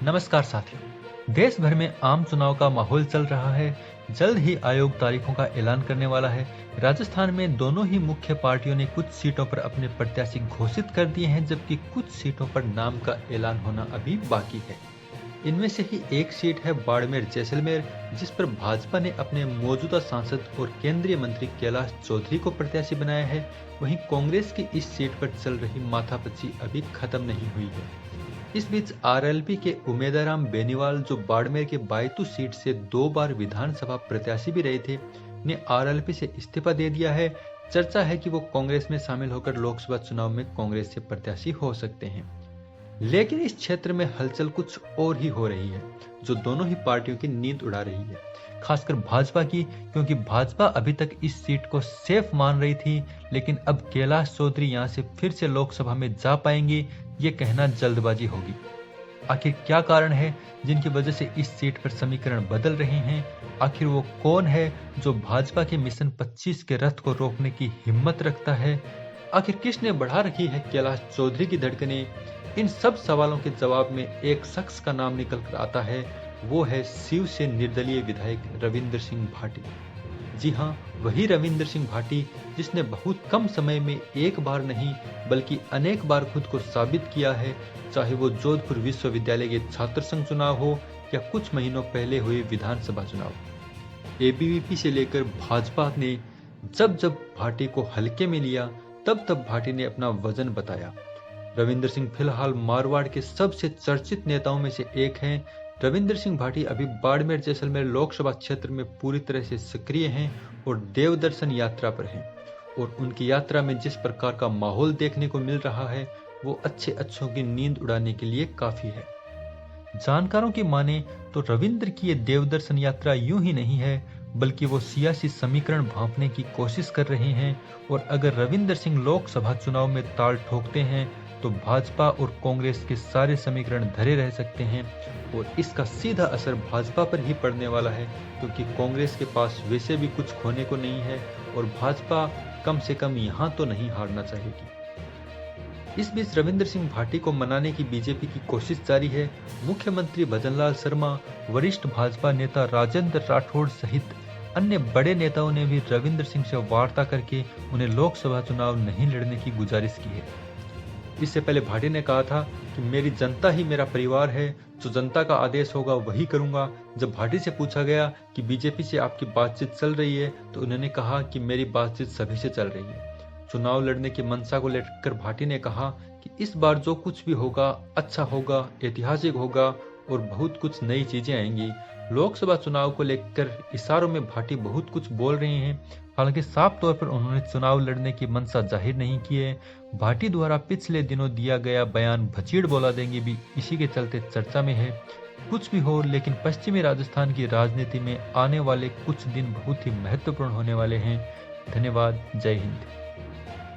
नमस्कार साथियों। देश भर में आम चुनाव का माहौल चल रहा है। जल्द ही आयोग तारीखों का ऐलान करने वाला है। राजस्थान में दोनों ही मुख्य पार्टियों ने कुछ सीटों पर अपने प्रत्याशी घोषित कर दिए हैं, जबकि कुछ सीटों पर नाम का ऐलान होना अभी बाकी है। इनमें से ही एक सीट है बाड़मेर जैसलमेर, जिस पर भाजपा ने अपने मौजूदा सांसद और केंद्रीय मंत्री कैलाश चौधरी को प्रत्याशी बनाया है। वहीं कांग्रेस की इस सीट पर चल रही माथापच्ची अभी खत्म नहीं हुई है। इस बीच आरएलपी के उमेदराम बेनीवाल, जो बाड़मेर के बायतू सीट से 2 बार विधानसभा प्रत्याशी भी रहे थे, ने आरएलपी से इस्तीफा दे दिया है। चर्चा है कि वो कांग्रेस में शामिल होकर लोकसभा चुनाव में कांग्रेस से प्रत्याशी हो सकते हैं। लेकिन इस क्षेत्र में हलचल कुछ और ही हो रही है, जो दोनों ही पार्टियों की नींद उड़ा रही है, खासकर भाजपा की, क्योंकि भाजपा अभी तक इस सीट को सेफ मान रही थी। लेकिन अब कैलाश चौधरी यहां से फिर से लोकसभा में जा पाएंगे, ये कहना जल्दबाजी होगी। आखिर क्या कारण है जिनकी वजह से इस सीट पर समीकरण बदल रहे हैं? आखिर वो कौन है जो भाजपा के मिशन 25 के रथ को रोकने की हिम्मत रखता है? आखिर किसने बढ़ा रखी है कैलाश चौधरी की धड़कनें? इन सब सवालों के जवाब में एक शख्स का नाम निकल कर आता है। वो है शिव से निर्दलीय विधायक रविंद्र सिंह भाटी। जी हाँ, वही रविंद्र सिंह भाटी, जिसने बहुत कम समय में एक बार नहीं बल्कि अनेक बार खुद को साबित किया है, चाहे वो जोधपुर विश्वविद्यालय के छात्र संघ चुनाव हो या कुछ महीनों पहले हुए विधानसभा चुनाव। एबीवीपी से लेकर भाजपा ने जब जब भाटी को हल्के में लिया, तब तब भाटी ने अपना वजन बताया। रविंद्र सिंह फिलहाल मारवाड़ के सबसे चर्चित नेताओं में से एक हैं। रविंद्र सिंह भाटी अभी बाड़मेर जैसलमेर लोकसभा क्षेत्र में पूरी तरह से सक्रिय हैं और देवदर्शन यात्रा पर हैं। और उनकी यात्रा में जिस प्रकार का माहौल देखने को मिल रहा है, वो अच्छों की नींद उड़ाने के लिए काफी है। जानकारों की माने तो रविंद्र की ये देवदर्शन यात्रा यूं ही नहीं है, बल्कि वो सियासी समीकरण भांपने की कोशिश कर रहे हैं। और अगर रविंद्र सिंह लोकसभा चुनाव में ताल ठोकते हैं तो भाजपा और कांग्रेस के सारे समीकरण धरे रह सकते हैं। और इसका सीधा असर भाजपा पर ही पड़ने वाला है, क्योंकि कांग्रेस के पास वैसे भी कुछ खोने को नहीं है और भाजपा कम से कम यहां तो नहीं हारना चाहेगी। इस बीच रविंद्र सिंह भाटी को मनाने की बीजेपी की कोशिश जारी है। मुख्यमंत्री भजनलाल शर्मा, वरिष्ठ भाजपा नेता राजेंद्र राठौड़ सहित अन्य बड़े नेताओं ने भी रविंद्र सिंह से वार्ता करके उन्हें लोकसभा चुनाव नहीं लड़ने की गुजारिश की है। इससे पहले भाटी ने कहा था कि मेरी जनता ही मेरा परिवार है, जो जनता का आदेश होगा वही करूंगा। जब भाटी से पूछा गया कि बीजेपी से आपकी बातचीत चल रही है, तो उन्होंने कहा कि मेरी बातचीत सभी से चल रही है। चुनाव लड़ने की मंशा को लेकर भाटी ने कहा कि इस बार जो कुछ भी होगा अच्छा होगा, ऐतिहासिक होगा और बहुत कुछ नई चीजें आएंगी। लोकसभा चुनाव को लेकर इशारों में भाटी बहुत कुछ बोल रहे हैं। हालांकि साफ तौर पर उन्होंने चुनाव लड़ने की मंशा जाहिर नहीं की है। भाटी द्वारा पिछले दिनों दिया गया बयान भचीड़ बोला देंगे भी इसी के चलते चर्चा में है। कुछ भी हो, लेकिन पश्चिमी राजस्थान की राजनीति में आने वाले कुछ दिन बहुत ही महत्वपूर्ण होने वाले हैं। धन्यवाद। जय हिंद।